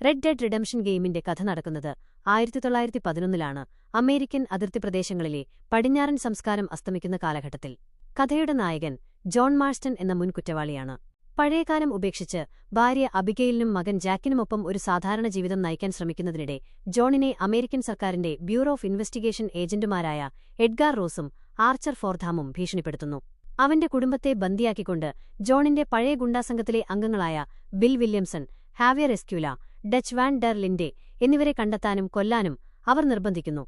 Red dead redemption ഗെയിമിന്റെ കഥ നടക്കുന്നത് 1911-ലാണ് അമേരിക്കൻ അതിർത്തി പ്രദേശങ്ങളിലെ പടിഞ്ഞാറൻ സംസ്കാരം അസ്തമിക്കുന്ന കാലഘട്ടത്തിൽ. കഥയുടെ നായകൻ ജോൺ മാർസ്റ്റൺ എന്ന മുൻ കുറ്റവാളിയാണ്. പഴയകാലം ഉപേക്ഷിച്ച് ഭാര്യ അബിഗെയിലിനും മകൻ ജാക്കിനുമൊപ്പം ഒരു സാധാരണ ജീവിതം നയിക്കാൻ ശ്രമിക്കുന്നതിനിടെ ജോണിനെ അമേരിക്കൻ സർക്കാരിന്റെ ബ്യൂറോ ഓഫ് ഇൻവെസ്റ്റിഗേഷൻ ഏജന്റുമാരായ എഡ്ഗാർ റോസും ആർച്ചർ ഫോർധാമും ഭീഷണിപ്പെടുത്തുന്നു. അവന്റെ കുടുംബത്തെ ബന്ദിയാക്കിക്കൊണ്ട് ജോണിന്റെ പഴയ ഗുണ്ടാസംഘത്തിലെ അംഗങ്ങളായ Bill Williamson, Javier Escuella, Dutch van der Linde എന്നിവരെ കണ്ടെത്താനും കൊല്ലാനും അവർ നിർബന്ധിക്കുന്നു.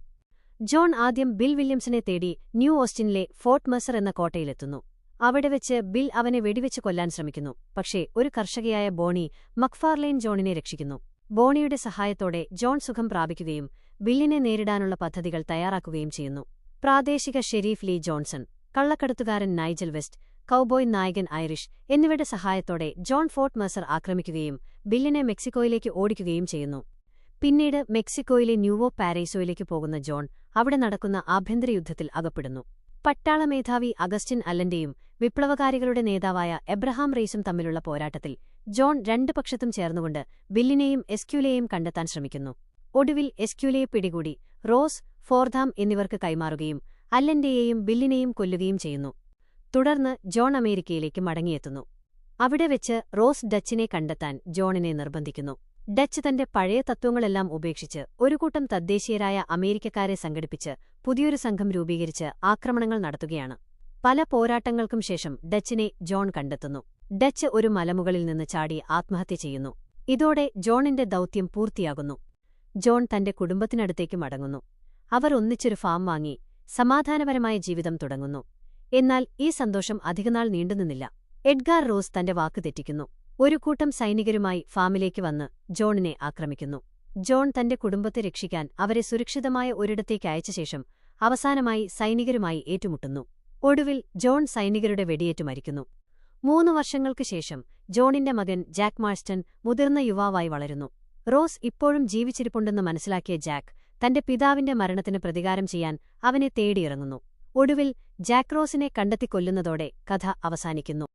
ജോൺ ആദ്യം ബിൽ വില്യംസനെ തേടി ന്യൂ ഓസ്റ്റിനിലെ ഫോർട്ട് മെർസർ എന്ന കോട്ടയിലെത്തുന്നു. അവിടെ വെച്ച് ബിൽ അവനെ വെടിവെച്ച് കൊല്ലാൻ ശ്രമിക്കുന്നു. പക്ഷേ ഒരു കർഷകയായ ബോണി മക്ഫാർലെയ്ൻ ജോണിനെ രക്ഷിക്കുന്നു. ബോണിയുടെ സഹായത്തോടെ ജോൺ സുഖം പ്രാപിക്കുകയും ബില്ലിനെ നേരിടാനുള്ള പദ്ധതികൾ തയ്യാറാക്കുകയും ചെയ്യുന്നു. പ്രാദേശിക ഷെരീഫ് ലീ ജോൺസൺ, കള്ളക്കടത്തുകാരൻ നൈജൽ വെസ്റ്റ്, കൗബോയ് നായകൻ ഐറിഷ് എന്നിവരുടെ സഹായത്തോടെ ജോൺ ഫോർട്ട് മെർസർ ആക്രമിക്കുകയും ബില്ലിനെ മെക്സിക്കോയിലേക്ക് ഓടിക്കുകയും ചെയ്യുന്നു. പിന്നീട് മെക്സിക്കോയിലെ ന്യൂവോ പാരൈസോയിലേക്ക് പോകുന്ന ജോൺ അവിടെ നടക്കുന്ന ആഭ്യന്തര യുദ്ധത്തിൽ അകപ്പെടുന്നു. പട്ടാള മേധാവി അഗസ്റ്റിൻ അല്ലന്റെയും വിപ്ലവകാരികളുടെ നേതാവായ എബ്രഹാം റെയ്സും തമ്മിലുള്ള പോരാട്ടത്തിൽ ജോൺ രണ്ടു പക്ഷത്തും ചേർന്നുകൊണ്ട് ബില്ലിനെയും എസ്ക്യൂലയെയും കണ്ടെത്താൻ ശ്രമിക്കുന്നു. ഒടുവിൽ എസ്ക്യൂലയെ പിടികൂടി റോസ്, ഫോർധാം എന്നിവർക്ക് കൈമാറുകയും അല്ലന്റെയെയും ബില്ലിനെയും കൊല്ലുകയും ചെയ്യുന്നു. തുടർന്ന് ജോൺ അമേരിക്കയിലേക്ക് മടങ്ങിയെത്തുന്നു. അവിടെ വെച്ച് റോസ് ഡച്ചിനെ കണ്ടെത്താൻ ജോണിനെ നിർബന്ധിക്കുന്നു. ഡച്ച് തന്റെ പഴയ തത്വങ്ങളെല്ലാം ഉപേക്ഷിച്ച് ഒരു കൂട്ടം തദ്ദേശീയരായ അമേരിക്കക്കാരെ സംഘടിപ്പിച്ച് പുതിയൊരു സംഘം രൂപീകരിച്ച് ആക്രമണങ്ങൾ നടത്തുകയാണ്. പല പോരാട്ടങ്ങൾക്കും ശേഷം ഡച്ചിനെ ജോൺ കണ്ടെത്തുന്നു. ഡച്ച് ഒരു മലമുകളിൽ നിന്ന് ചാടി ആത്മഹത്യ ചെയ്യുന്നു. ഇതോടെ ജോണിന്റെ ദൗത്യം പൂർത്തിയാകുന്നു. ജോൺ തന്റെ കുടുംബത്തിനടുത്തേക്ക് മടങ്ങുന്നു. അവർ ഒന്നിച്ചൊരു ഫാം വാങ്ങി സമാധാനപരമായ ജീവിതം തുടങ്ങുന്നു. എന്നാൽ ഈ സന്തോഷം അധികനാൾ നീണ്ടുനിന്നില്ല. എഡ്ഗാർ റോസ് തന്റെ വാക്ക് തെറ്റിക്കുന്നു. ഒരു കൂട്ടം സൈനികരുമായി ഫാമിലേക്ക് വന്ന് ജോണിനെ ആക്രമിക്കുന്നു. ജോൺ തന്റെ കുടുംബത്തെ രക്ഷിക്കാൻ അവരെ സുരക്ഷിതമായ ഒരിടത്തേക്ക് അയച്ച ശേഷം അവസാനമായി സൈനികരുമായി ഏറ്റുമുട്ടുന്നു. ഒടുവിൽ ജോൺ സൈനികരുടെ വെടിയേറ്റു മരിക്കുന്നു. 3 വർഷങ്ങൾക്ക് ശേഷം ജോണിന്റെ മകൻ ജാക്ക് മാർസ്റ്റൺ മുതിർന്ന യുവാവായി വളരുന്നു. റോസ് ഇപ്പോഴും ജീവിച്ചിരിപ്പുണ്ടെന്ന് മനസ്സിലാക്കിയ ജാക്ക് തന്റെ പിതാവിന്റെ മരണത്തിന് പ്രതികാരം ചെയ്യാൻ അവനെ തേടിയിറങ്ങുന്നു. ഒടുവിൽ ജാക്ക് റോസിനെ കണ്ടെത്തിക്കൊല്ലുന്നതോടെ കഥ അവസാനിക്കുന്നു.